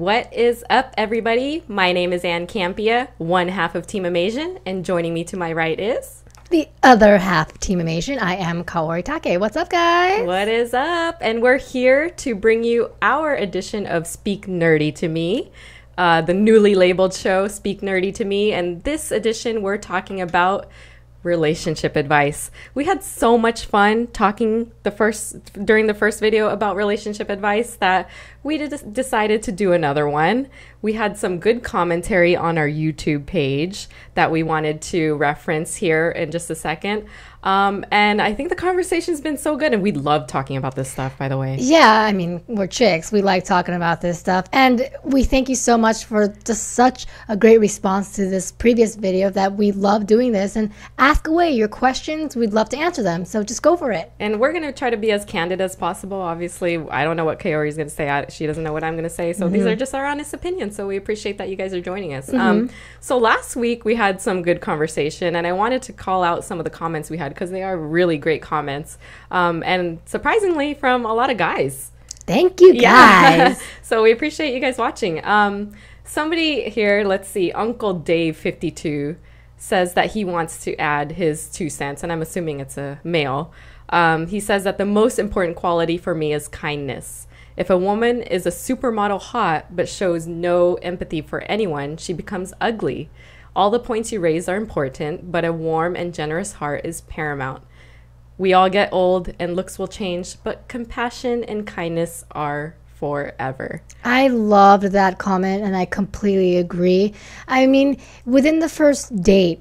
What is up, everybody? My name is Ann Campea, one half of Team Amasian, and joining me to my right is... the other half of Team Amasian. I am Kaori Takee. What's up, guys? What is up? And we're here to bring you our edition of Speak Nerdy to Me, the newly labeled show, Speak Nerdy to Me. And this edition, we're talking about relationship advice. We had so much fun talking during the first video about relationship advice that we decided to do another one. We had some good commentary on our YouTube page that we wanted to reference here in just a second. And I think the conversation's been so good, and we love talking about this stuff, by the way. Yeah, I mean, we're chicks. We like talking about this stuff. And we thank you so much for just such a great response to this previous video that we love doing this. And ask away your questions. We'd love to answer them. So just go for it. And we're going to try to be as candid as possible. Obviously, I don't know what Kaori's going to say. She doesn't know what I'm going to say. So these are just our honest opinions. So we appreciate that you guys are joining us. So last week, we had some good conversation. And I wanted to call out some of the comments we had, because they are really great comments, and surprisingly from a lot of guys. Thank you, guys. Yeah. So we appreciate you guys watching. Somebody here, let's see, Uncle Dave 52 says that he wants to add his 2 cents, and I'm assuming it's a male. He says that the most important quality for me is kindness. If a woman is a supermodel hot but shows no empathy for anyone, she becomes ugly. All the points you raise are important, but a warm and generous heart is paramount. We all get old and looks will change, but compassion and kindness are forever. I loved that comment, and I completely agree. I mean, within the first date,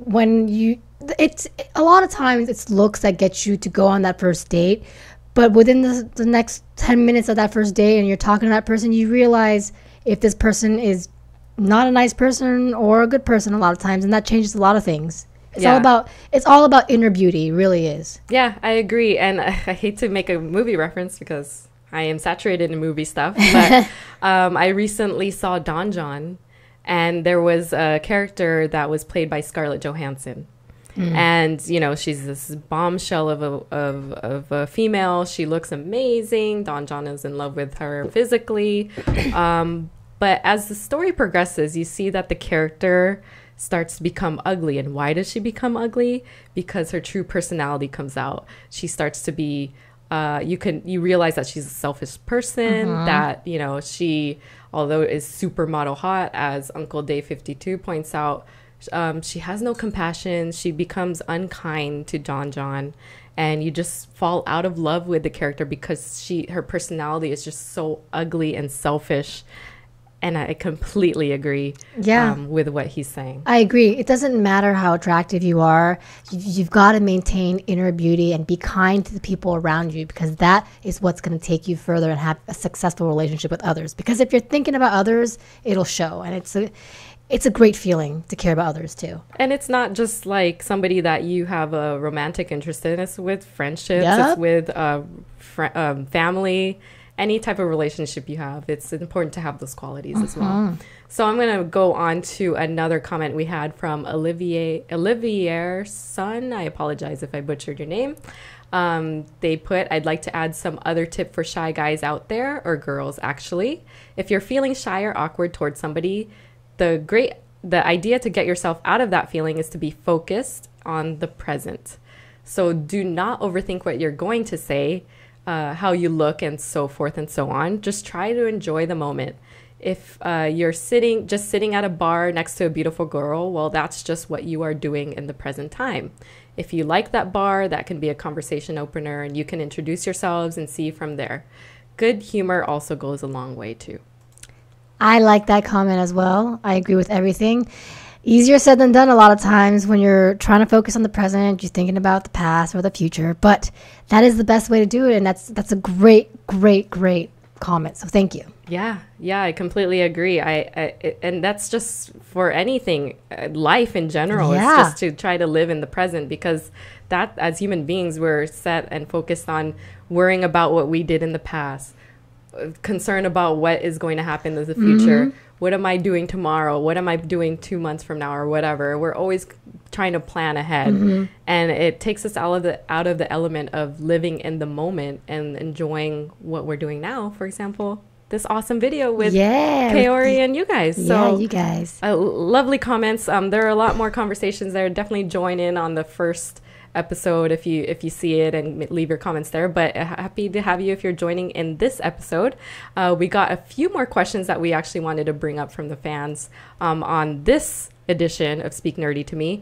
it's a lot of times it's looks that get you to go on that first date, but within the next 10 minutes of that first date and you're talking to that person, you realize if this person is not a nice person or a good person a lot of times, and that changes a lot of things. It's all about inner beauty. It really is. Yeah, I agree. And I hate to make a movie reference because I am saturated in movie stuff, but I recently saw Don John, and there was a character that was played by Scarlett Johansson. And she's this bombshell of a female. She looks amazing. Don John is in love with her physically. But as the story progresses, you see that the character starts to become ugly. And why does she become ugly? Because her true personality comes out. She starts to be, you realize that she's a selfish person, that, she, although is supermodel hot, as Uncle Dave 52 points out, she has no compassion. She becomes unkind to Don John. And you just fall out of love with the character because her personality is just so ugly and selfish. And I completely agree with what he's saying. I agree. It doesn't matter how attractive you are. You've got to maintain inner beauty and be kind to the people around you, because that is what's going to take you further and have a successful relationship with others. Because if you're thinking about others, it'll show. And it's a great feeling to care about others, too. And it's not just like somebody that you have a romantic interest in. It's with friendships. It's with family. Any type of relationship you have, it's important to have those qualities as well. So I'm going to go on to another comment we had from Olivier's son. I apologize if I butchered your name. They put, I'd like to add some other tip for shy guys out there, or girls actually. If you're feeling shy or awkward towards somebody, the idea to get yourself out of that feeling is to be focused on the present. So do not overthink what you're going to say, how you look, and so forth and so on. Just try to enjoy the moment. If you're sitting at a bar next to a beautiful girl, well, that's just what you are doing in the present time. If you like that bar, that can be a conversation opener, and you can introduce yourselves and see from there. Good humor also goes a long way too. I like that comment as well. I agree with everything. Easier said than done a lot of times when you're trying to focus on the present, you're thinking about the past or the future, but that is the best way to do it. And that's a great comment. So thank you. Yeah, I completely agree. And that's just for anything, life in general. It's just to try to live in the present, because that, as human beings, we're set and focused on worrying about what we did in the past, concerned about what is going to happen in the future. What am I doing tomorrow? What am I doing 2 months from now, or whatever? We're always trying to plan ahead, and it takes us out of the element of living in the moment and enjoying what we're doing now. For example, this awesome video with Yeah. Kaori and you guys. Yeah, So you guys. lovely comments. There are a lot more conversations there. Definitely join in on the first episode if you see it and leave your comments there. But happy to have you if you're joining in this episode. We got a few more questions that we actually wanted to bring up from the fans on this edition of Speak Nerdy to Me.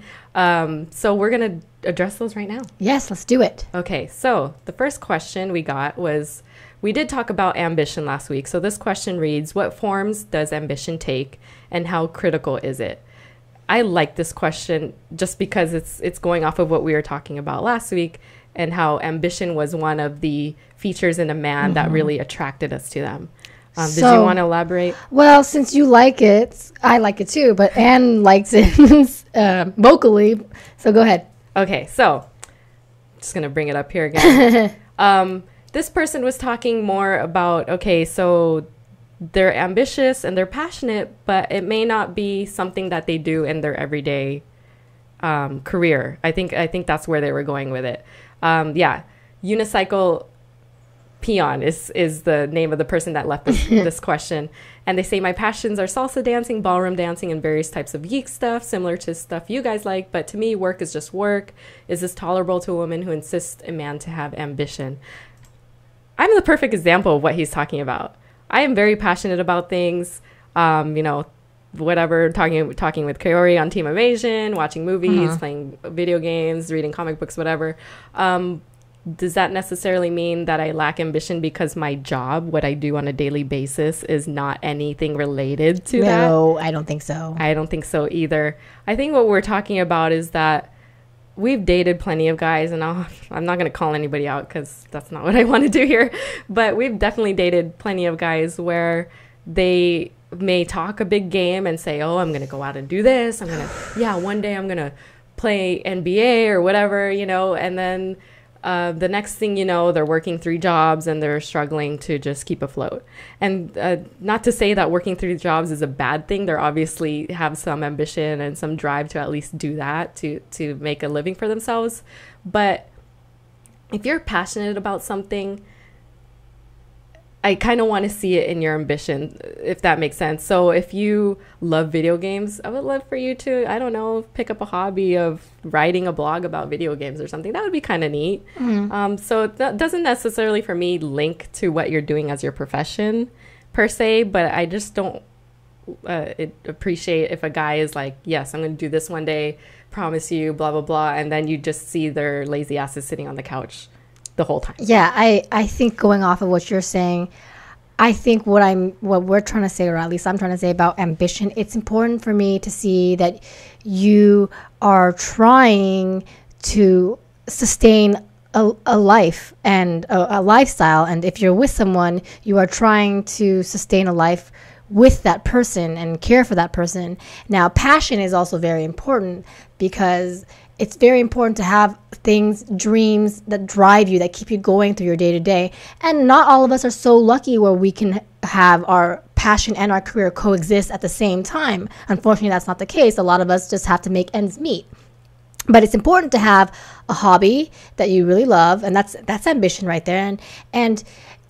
So we're going to address those right now. Yes, let's do it. Okay, so the first question we got was, we did talk about ambition last week. So this question reads, what forms does ambition take and how critical is it? I like this question just because it's going off of what we were talking about last week and how ambition was one of the features in a man that really attracted us to them. Did you want to elaborate? Well, since you like it, I like it too, but Anne likes it vocally. So go ahead. Okay, so just going to bring it up here again. This person was talking more about, okay, so they're ambitious and they're passionate, but it may not be something that they do in their everyday career. I think that's where they were going with it. Unicycle Peon is the name of the person that left this question. And they say, my passions are salsa dancing, ballroom dancing, and various types of geek stuff, similar to stuff you guys like. But to me, work is just work. Is this tolerable to a woman who insists a man to have ambition? I'm the perfect example of what he's talking about. I am very passionate about things, whatever, talking with Kaori on Team Amasian, watching movies, playing video games, reading comic books, whatever. Does that necessarily mean that I lack ambition because my job, what I do on a daily basis, is not anything related to that? No, I don't think so. I don't think so either. I think what we're talking about is that we've dated plenty of guys, and I'm not going to call anybody out because that's not what I want to do here. But we've definitely dated plenty of guys where they may talk a big game and say, oh, I'm going to go out and do this. One day I'm going to play NBA or whatever, and then the next thing you know, they're working 3 jobs and they're struggling to just keep afloat. And not to say that working 3 jobs is a bad thing. They obviously have some ambition and some drive to at least do that, to make a living for themselves. But if you're passionate about something, I kind of want to see it in your ambition, if that makes sense. So if you love video games, I would love for you to, I don't know, pick up a hobby of writing a blog about video games or something. That would be kind of neat. So that doesn't necessarily, for me, link to what you're doing as your profession per se, but I just don't appreciate if a guy is like, yes, I'm going to do this one day, promise you, blah, blah, blah, and then you just see their lazy asses sitting on the couch the whole time. Yeah, I think going off of what you're saying, I think what we're trying to say, or at least I'm trying to say about ambition, it's important for me to see that you are trying to sustain a life and a lifestyle. And if you're with someone, you are trying to sustain a life with that person and care for that person. Now, passion is also very important because it's very important to have things, dreams that drive you, that keep you going through your day to day. And not all of us are so lucky where we can have our passion and our career coexist at the same time. Unfortunately, that's not the case. A lot of us just have to make ends meet. But it's important to have a hobby that you really love, and that's ambition right there. And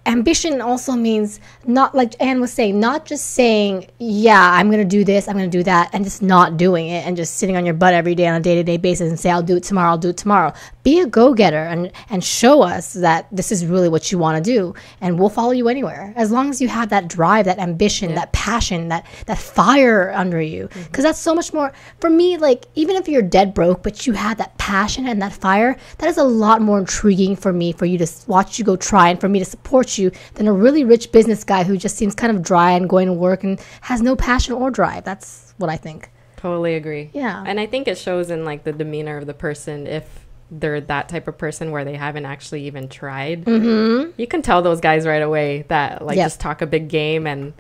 ambition also means, not like Anne was saying, not just saying, yeah, I'm going to do this, I'm going to do that, and just not doing it and just sitting on your butt every day on a day-to-day basis and say, I'll do it tomorrow. Be a go-getter and show us that this is really what you want to do, and we'll follow you anywhere. As long as you have that drive, that ambition, that passion, that fire under you. Because that's so much more, for me, like, even if you're dead broke, but you have that passion and that fire, that is a lot more intriguing for me, for you to watch you go try and for me to support you than a really rich business guy who just seems kind of dry and going to work and has no passion or drive. That's what I think. Totally agree. Yeah. And I think it shows in like the demeanor of the person if they're that type of person where they haven't actually even tried. You can tell those guys right away that just talk a big game and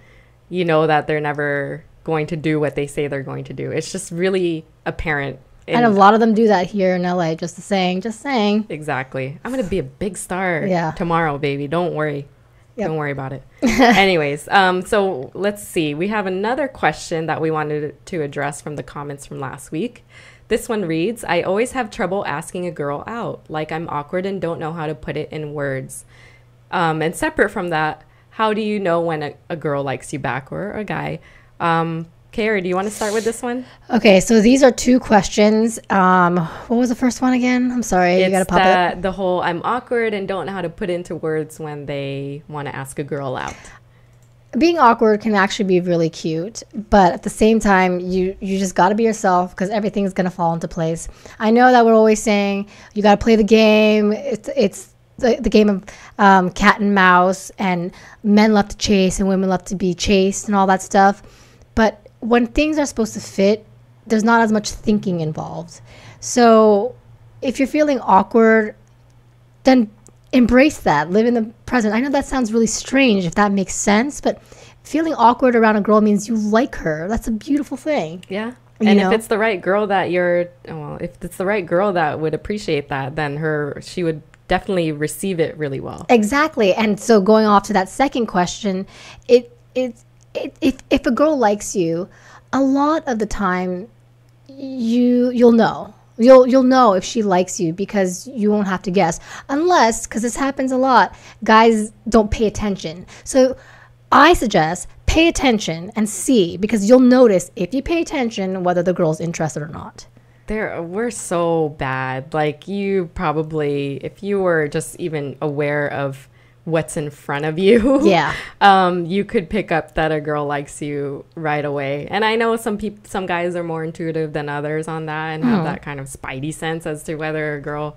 you know that they're never going to do what they say they're going to do. It's just really apparent. And a lot of them do that here in LA, just saying. Exactly. I'm going to be a big star tomorrow, baby. Don't worry. Don't worry about it. Anyways, so let's see. We have another question that we wanted to address from the comments from last week. This one reads, I always have trouble asking a girl out. Like I'm awkward and don't know how to put it in words. And separate from that, how do you know when a girl likes you back, or a guy? Kaori, do you want to start with this one? Okay, so these are 2 questions. What was the first one again? I'm sorry, you got to pop it. The whole I'm awkward and don't know how to put into words when they want to ask a girl out. Being awkward can actually be really cute, but at the same time, you just got to be yourself, because everything's going to fall into place. I know that we're always saying you got to play the game. It's the game of cat and mouse, and men love to chase and women love to be chased and all that stuff. But when things are supposed to fit, there's not as much thinking involved. So if you're feeling awkward, then embrace that. Live in the present. I know that sounds really strange, if that makes sense, but feeling awkward around a girl means you like her. That's a beautiful thing. Yeah. And if it's the right girl that if it's the right girl that would appreciate that, then she would definitely receive it really well. Exactly. And so going off to that second question, if a girl likes you, a lot of the time you'll know. You'll know if she likes you, because you won't have to guess. Unless, because this happens a lot, guys don't pay attention. So I suggest pay attention and see, because you'll notice if you pay attention whether the girl's interested or not. We're so bad. Like, you probably, if you were just even aware of what's in front of you, you could pick up that a girl likes you right away. And I know some guys are more intuitive than others on that, and have that kind of spidey sense as to whether a girl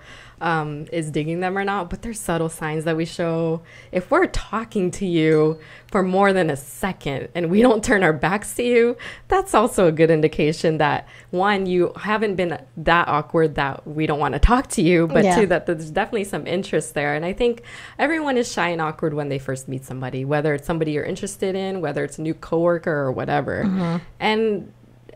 is digging them or not. But there's subtle signs that we show. If we're talking to you for more than a second and we don't turn our backs to you, that's also a good indication that, one, you haven't been that awkward that we don't want to talk to you, but two, that there's definitely some interest there. And I think everyone is shy and awkward when they first meet somebody, whether it's somebody you're interested in, whether it's a new coworker or whatever.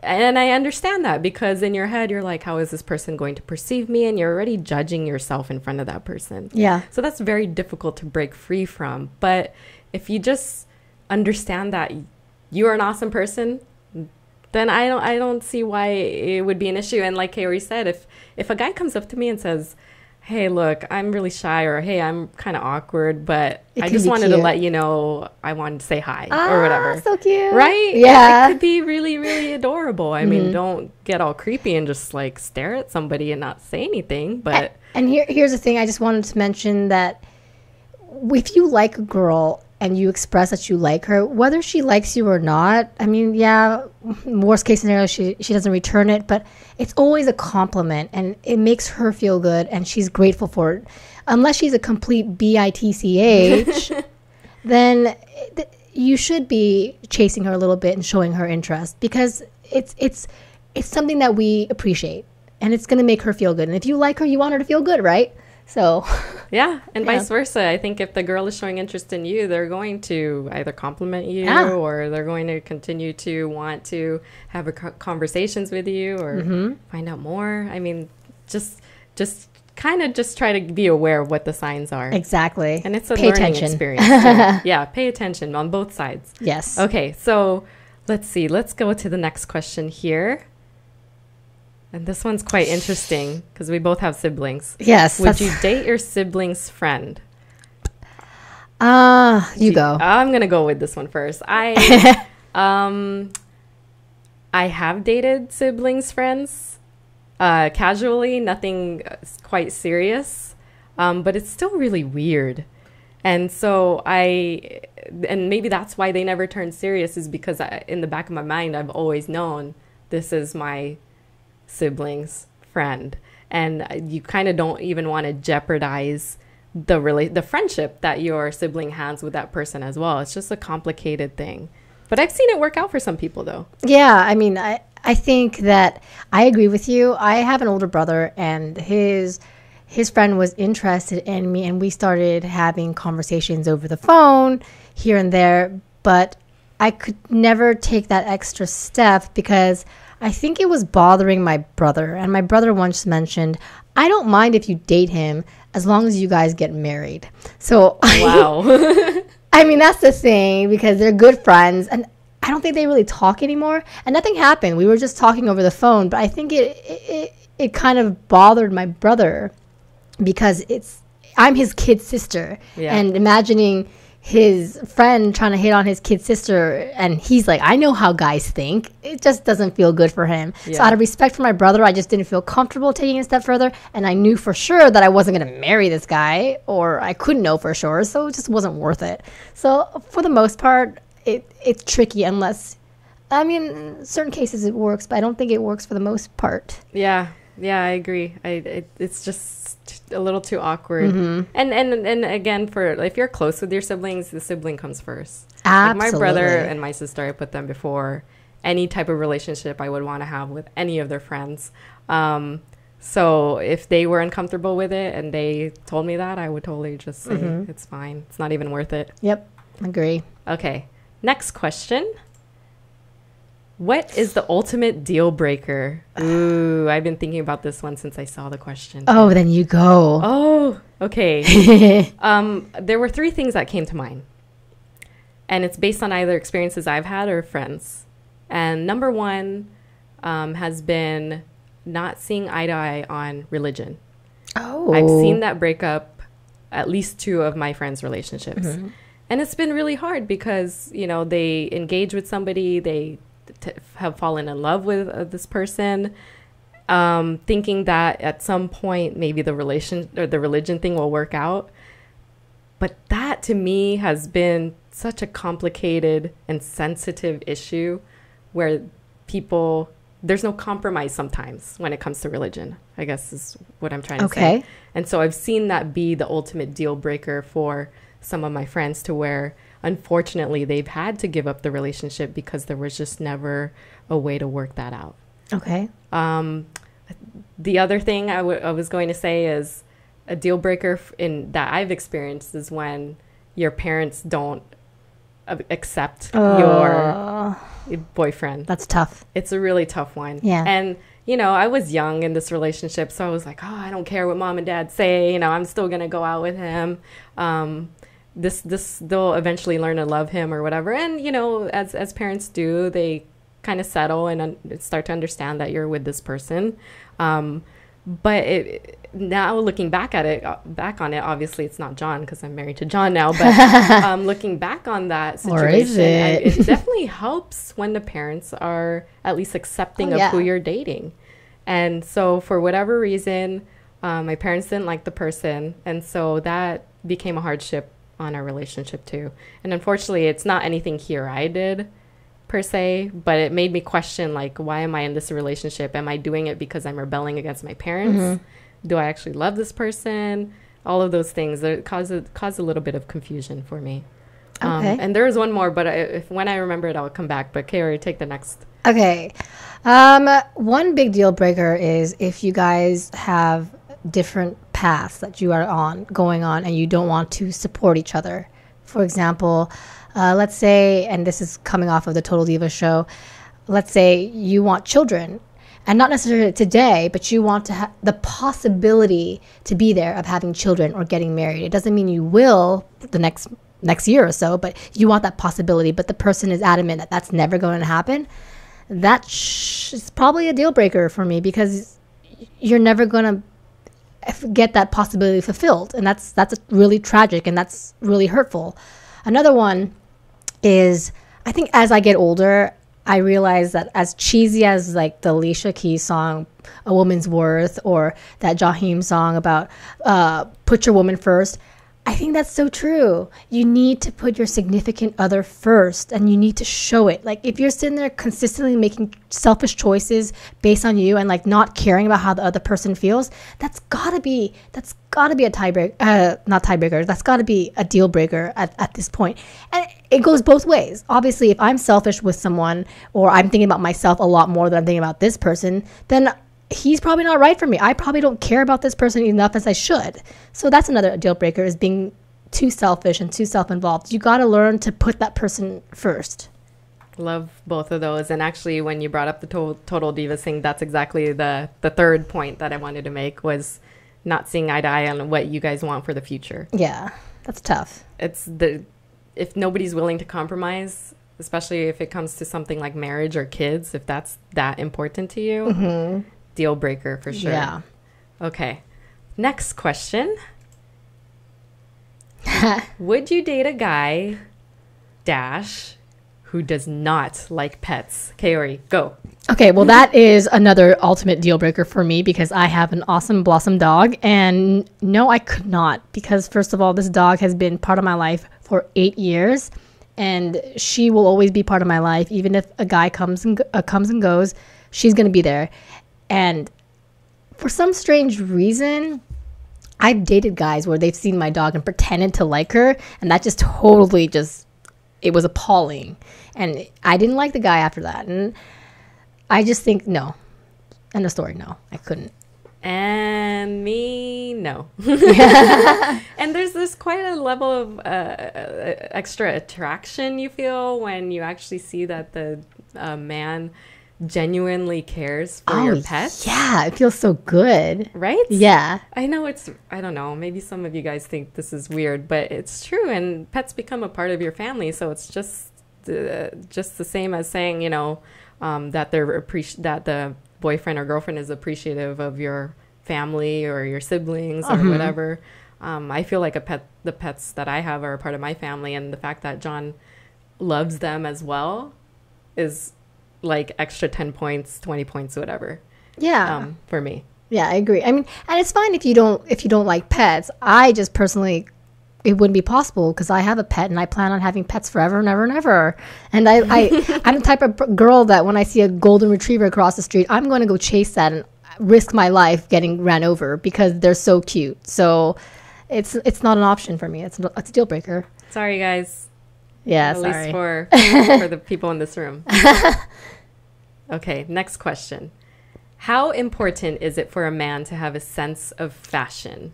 And I understand that, because in your head, you're like, how is this person going to perceive me? And you're already judging yourself in front of that person. Yeah. So that's very difficult to break free from. But if you just understand that you are an awesome person, then I don't see why it would be an issue. And like Kaori said, if a guy comes up to me and says, hey, look, I'm really shy, or hey, I'm kind of awkward, but I just wanted to let you know I wanted to say hi, or whatever. So cute. Right? Yeah. It could be really, really adorable. I mean, don't get all creepy and just like stare at somebody and not say anything. But here's the thing. I just wanted to mention that if you like a girl and you express that you like her, whether she likes you or not, I mean, worst case scenario, she doesn't return it, but it's always a compliment, and it makes her feel good, and she's grateful for it. Unless she's a complete bitch, then you should be chasing her a little bit and showing her interest, because it's something that we appreciate, and it's going to make her feel good. And if you like her, you want her to feel good, right? So yeah, and vice versa. I think if the girl is showing interest in you, they're going to either compliment you, or they're going to continue to want to have conversations with you, or find out more. I mean, just kind of just try to be aware of what the signs are. Exactly. And it's a learning experience. Yeah, pay attention on both sides. Yes. Okay, so let's see. Let's go to the next question here. And this one's quite interesting, because we both have siblings. Yes. Would you date your sibling's friend? You go. I'm going to go with this one first. I have dated siblings' friends casually, nothing quite serious, but it's still really weird. And so and maybe that's why they never turned serious, is because in the back of my mind, I've always known this is my sibling's friend, and you kind of don't even want to jeopardize the friendship that your sibling has with that person as well. It's just a complicated thing, but I've seen it work out for some people, though. Yeah, I mean, I think that I agree with you. I have an older brother, and his friend was interested in me, and we started having conversations over the phone here and there, but I could never take that extra step, because I think it was bothering my brother. And my brother once mentioned, I don't mind if you date him as long as you guys get married. So, wow. I mean, that's the thing, because they're good friends. And I don't think they really talk anymore. And nothing happened. We were just talking over the phone. But I think it kind of bothered my brother, because I'm his kid sister. Yeah. And imagining his friend trying to hit on his kid sister, and he's like, I know how guys think. It just doesn't feel good for him. So out of respect for my brother, I just didn't feel comfortable taking it a step further, and I knew for sure that I wasn't going to marry this guy, or I couldn't know for sure, so it just wasn't worth it. So for the most part, it's tricky unless, I mean, in certain cases it works, but I don't think it works for the most part. Yeah, I agree. It's just a little too awkward. And again, for if you're close with your siblings, the sibling comes first. Absolutely. Like my brother and my sister, I put them before any type of relationship I would want to have with any of their friends. So if they were uncomfortable with it and they told me that, I would totally just say it's fine. It's not even worth it. Yep, agree. Okay, next question. What is the ultimate deal breaker? Ooh, I've been thinking about this one since I saw the question. Oh, then you go. Oh, okay. There were 3 things that came to mind. And it's based on either experiences I've had or friends. And number 1 has been not seeing eye to eye on religion. Oh. I've seen that break up at least 2 of my friends' relationships. And it's been really hard because, you know, they engage with somebody, they have fallen in love with this person, thinking that at some point maybe the relation or the religion thing will work out. But that to me has been such a complicated and sensitive issue where there's no compromise sometimes when it comes to religion, I guess is what I'm trying to say. And so I've seen that be the ultimate deal breaker for some of my friends, to where unfortunately they've had to give up the relationship because there was just never a way to work that out. Okay. The other thing I was going to say is a deal breaker that I've experienced is when your parents don't accept your boyfriend. That's tough. It's a really tough one. Yeah. And, you know, I was young in this relationship, so I was like, oh, I don't care what mom and dad say. You know, I'm still going to go out with him. They'll eventually learn to love him or whatever. And, you know, as parents do, they kind of settle and start to understand that you're with this person. But now looking back on it, obviously it's not John because I'm married to John now. But looking back on that situation, it definitely helps when the parents are at least accepting of who you're dating. And so for whatever reason, my parents didn't like the person. And so that became a hardship on our relationship too. And unfortunately, it's not anything here I did per se, but it made me question, like, why am I in this relationship? Am I doing it because I'm rebelling against my parents? Do I actually love this person? All of those things that cause a little bit of confusion for me. And there is one more, but when I remember it, I'll come back. But Kaori, take the next. Okay. One big deal breaker is if you guys have different paths that you are going on, and you don't want to support each other. For example, let's say, and this is coming off of the Total Diva show, let's say you want children, and not necessarily today, but you want to have the possibility to be there of having children or getting married. It doesn't mean you will the next year or so, but you want that possibility, but the person is adamant that that's never going to happen. That is probably a deal breaker for me, because you're never going to get that possibility fulfilled, and that's really tragic, and that's really hurtful. Another one is, I think as I get older, I realize that as cheesy as like the Alicia Keys song "A Woman's Worth" or that Jaheim song about put your woman first, I think that's so true. You need to put your significant other first, and you need to show it. Like, if you're sitting there consistently making selfish choices based on you and like not caring about how the other person feels, that's gotta be a tiebreaker. Not tiebreaker. That's gotta be a deal breaker at this point. And it goes both ways. Obviously, if I'm selfish with someone, or I'm thinking about myself a lot more than I'm thinking about this person, then he's probably not right for me. I probably don't care about this person enough as I should. So that's another deal breaker, is being too selfish and too self-involved. You got to learn to put that person first. Love both of those. And actually, when you brought up the Total Divas thing, that's exactly the third point that I wanted to make, was not seeing eye to eye on what you guys want for the future. Yeah, that's tough. If nobody's willing to compromise, especially if it comes to something like marriage or kids, if that's that important to you, deal breaker for sure. Yeah. Okay. Next question. Would you date a guy dash who does not like pets? Kaori, go. Okay, well, that is another ultimate deal breaker for me because I have an awesome Blossom dog. And no, I could not because, first of all, this dog has been part of my life for 8 years. And she will always be part of my life. Even if a guy comes and goes, she's going to be there. And for some strange reason, I've dated guys where they've seen my dog and pretended to like her. And that just totally it was appalling. And I didn't like the guy after that. And I just think, no. End of story, no. I couldn't. And me, no. And there's quite a level of extra attraction you feel when you actually see that the man genuinely cares for your pets. Yeah, it feels so good. Right? Yeah. I know I don't know, maybe some of you guys think this is weird, but it's true. And pets become a part of your family. So it's just the same as saying, that that the boyfriend or girlfriend is appreciative of your family or your siblings or whatever. I feel like the pets that I have are a part of my family, and the fact that John loves them as well is like extra 10 points, 20 points, whatever. Yeah. For me. Yeah, I agree. I mean, and it's fine if you don't like pets. I just personally, it wouldn't be possible because I have a pet and I plan on having pets forever and ever and ever. And I'm the type of girl that when I see a golden retriever across the street, I'm going to go chase that and risk my life getting ran over because they're so cute. So it's not an option for me. It's a deal breaker. Sorry, guys. Yeah, At sorry. least for the people in this room. Okay, next question. How important is it for a man to have a sense of fashion?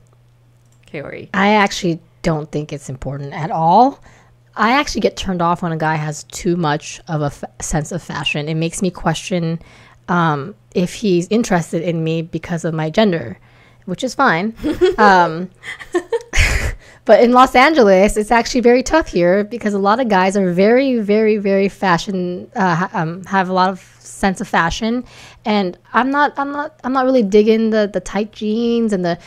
Kaori. I actually don't think it's important at all. I actually get turned off when a guy has too much of a sense of fashion. It makes me question if he's interested in me because of my gender, which is fine. But in Los Angeles, it's actually very tough here because a lot of guys are very, very, very fashion, have a lot of sense of fashion. And I'm not really digging the tight jeans and the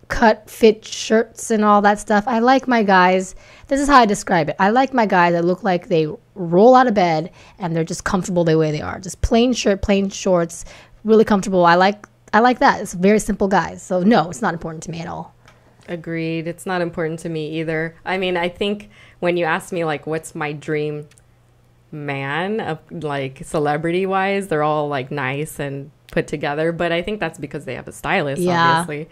cut fit shirts and all that stuff. I like my guys. This is how I describe it. I like my guys that look like they roll out of bed and they're just comfortable the way they are. Just plain shirt, plain shorts, really comfortable. I like that. It's very simple guys. So no, it's not important to me at all. Agreed. It's not important to me either. I mean, I think when you ask me like what's my dream man, like celebrity wise, they're all like nice and put together, but I think that's because they have a stylist, obviously.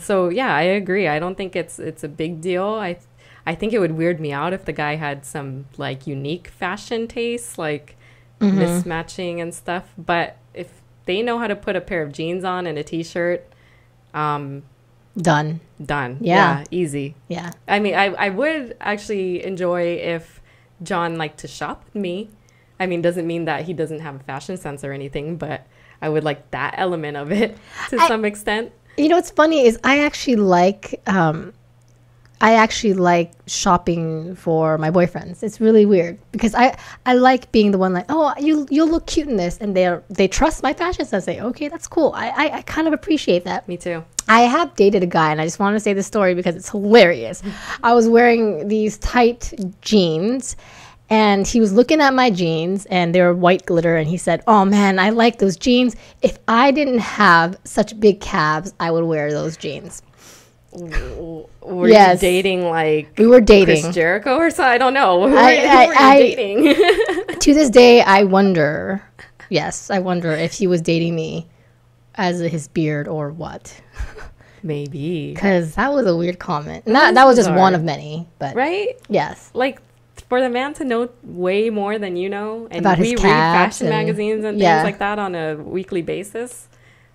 So yeah, I agree. I don't think it's a big deal. I think it would weird me out if the guy had some like unique fashion tastes, like mismatching and stuff. But if they know how to put a pair of jeans on and a t-shirt, done. Yeah, easy. Yeah. I mean, I would actually enjoy if John liked to shop with me. I mean, doesn't mean that he doesn't have a fashion sense or anything, but I would like that element of it to some extent. You know, what's funny is I actually like shopping for my boyfriends. It's really weird because I like being the one like, oh, you'll look cute in this, and they trust my fashion sense. Say, okay, that's cool. I kind of appreciate that. Me too. I have dated a guy, and I just want to say this story because it's hilarious. I was wearing these tight jeans, and he was looking at my jeans, and they were white glitter, and he said, oh, man, I like those jeans. If I didn't have such big calves, I would wear those jeans. Were you dating like we were dating Chris Jericho or so? I don't know. Who were you dating? To this day, I wonder if he was dating me as his beard or what. Maybe. Because that was a weird comment. That was just one of many. But right? Yes. Like, for the man to know way more than you know, and about we his read fashion magazines and things like that on a weekly basis.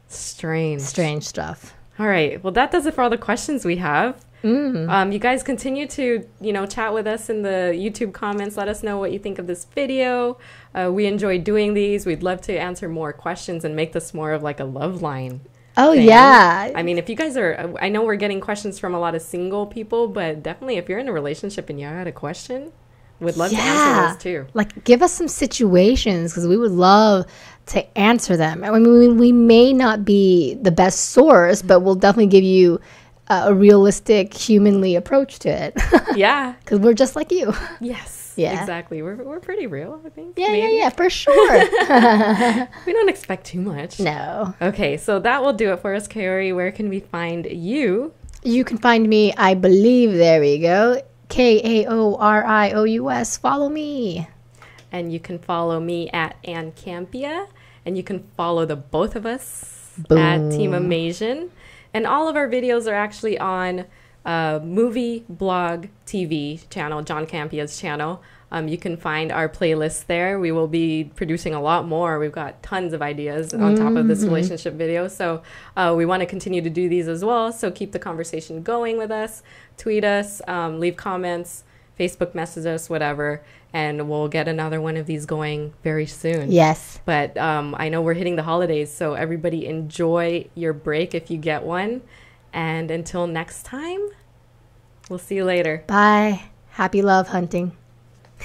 Strange stuff. All right. Well, that does it for all the questions we have. You guys continue to, chat with us in the YouTube comments. Let us know what you think of this video. We enjoy doing these. We'd love to answer more questions and make this more of like a love line. Oh, yeah. I mean, if you guys are, I know we're getting questions from a lot of single people, but definitely if you're in a relationship and you had a question, we'd love to answer those too. Like, give us some situations because we would love to answer them. I mean, we may not be the best source, but we'll definitely give you a realistic, humanly approach to it. Yeah. Because we're just like you. Yes. Yeah. Exactly. We're pretty real, I think. Yeah, for sure. We don't expect too much. No. Okay, so that will do it for us, Kaori. Where can we find you? You can find me, I believe, there we go, Kaorious. Follow me. And you can follow me at Ann Campea. And you can follow the both of us at Team Amasian. And all of our videos are actually on Movie Blog TV channel, John Campea's channel. You can find our playlist there. We will be producing a lot more. We've got tons of ideas on top of this relationship video. So we want to continue to do these as well. So keep the conversation going with us. Tweet us, leave comments, Facebook message us, whatever. And we'll get another one of these going very soon. Yes. But I know we're hitting the holidays. So everybody enjoy your break if you get one. And until next time, we'll see you later. Bye. Happy love hunting.